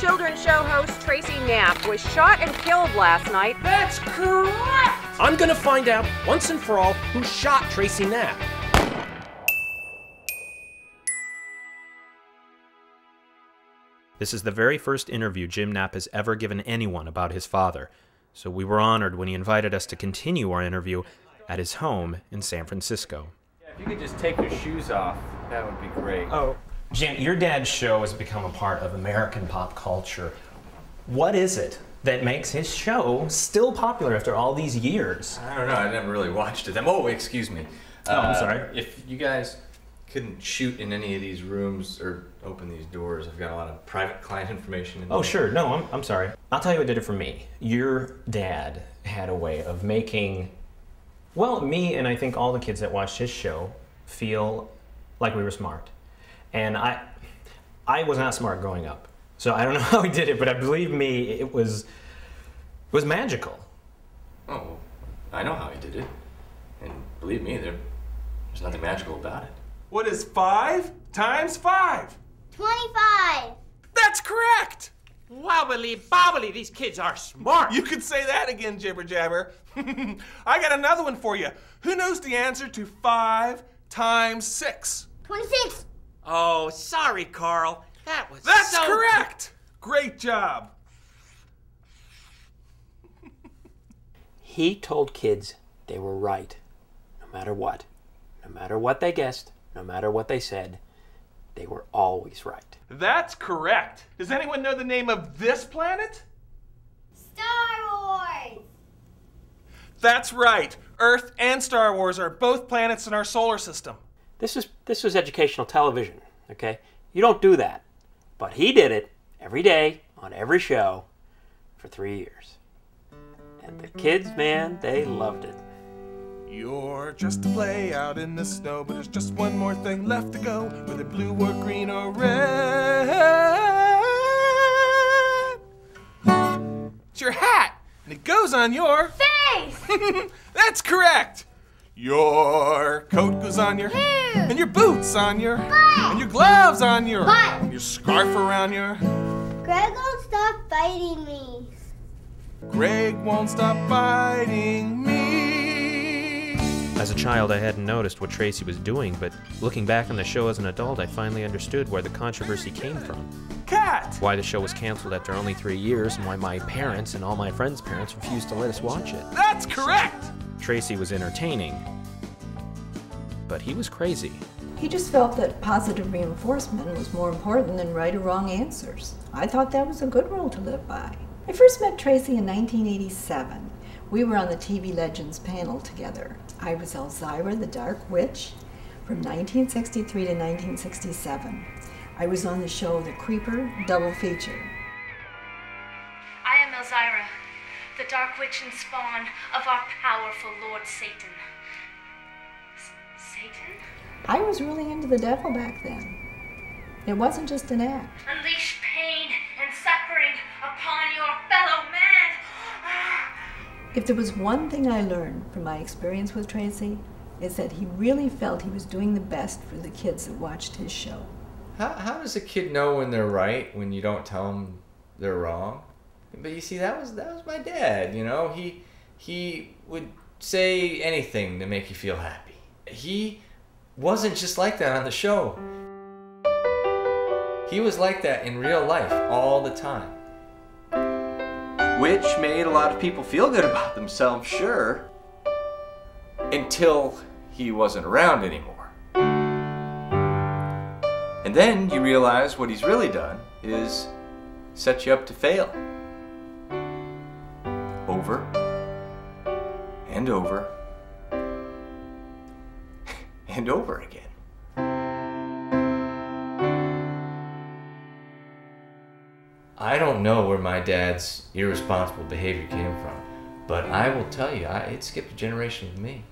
children's show host Tracy Knapp was shot and killed last night. That's correct! I'm gonna find out once and for all who shot Tracy Knapp. This is the very first interview Jim Knapp has ever given anyone about his father, so we were honored when he invited us to continue our interview at his home in San Francisco. If you could just take your shoes off, that would be great. Oh, Jim, your dad's show has become a part of American pop culture. What is it that makes his show still popular after all these years? I don't know, I never really watched it. Oh, excuse me. I'm sorry. If you guys couldn't shoot in any of these rooms or open these doors, I've got a lot of private client information in there. Oh, sure. No, I'm sorry. I'll tell you what did it for me. Your dad had a way of making, well, me and I think all the kids that watched his show feel like we were smart. And I was not smart growing up. So I don't know how he did it, but believe me, it was magical. Oh, I know how he did it. And believe me, there's nothing magical about it. What is 5 times 5? 25. That's correct! Wobbly bobbly, these kids are smart. You could say that again, Jibber Jabber. I got another one for you. Who knows the answer to 5 times 6? 26. Oh, sorry, Carl. That's correct! Great job. He told kids they were right, no matter what. No matter what they guessed, no matter what they said, they were always right. That's correct. Does anyone know the name of this planet? Star Wars. That's right. Earth and Star Wars are both planets in our solar system. This was educational television, okay? You don't do that. But he did it every day on every show for 3 years. And the kids, man, they loved it. You're just a play out in the snow, but there's just one more thing left to go, whether blue or green or red. It's your hat, and it goes on your Face. That's correct. Your coat goes on your Hair. and your boots on your Butt. and your gloves on your Butt. and your scarf around your. Greg won't stop biting me. Greg won't stop biting me. As a child, I hadn't noticed what Tracy was doing, but looking back on the show as an adult, I finally understood where the controversy came from. Cat. Why the show was canceled after only 3 years, and why my parents and all my friends' parents refused to let us watch it. That's correct. Tracy was entertaining, but he was crazy. He just felt that positive reinforcement was more important than right or wrong answers. I thought that was a good rule to live by. I first met Tracy in 1987. We were on the TV Legends panel together. I was Elzira, the Dark Witch, from 1963 to 1967. I was on the show The Creeper double feature. I am Elzira, the Dark Witch and spawn of our powerful Lord Satan. Satan? I was really into the devil back then. It wasn't just an act. Unleash pain and suffering upon your fellow man! If there was one thing I learned from my experience with Tracy, is that he really felt he was doing the best for the kids that watched his show. How does a kid know when they're right when you don't tell them they're wrong? But you see, that was my dad, you know? He would say anything to make you feel happy. He wasn't just like that on the show. He was like that in real life all the time. Which made a lot of people feel good about themselves, sure. Until he wasn't around anymore. And then you realize what he's really done is set you up to fail. Over and over and over again. I don't know where my dad's irresponsible behavior came from, but I will tell you, it skipped a generation with me.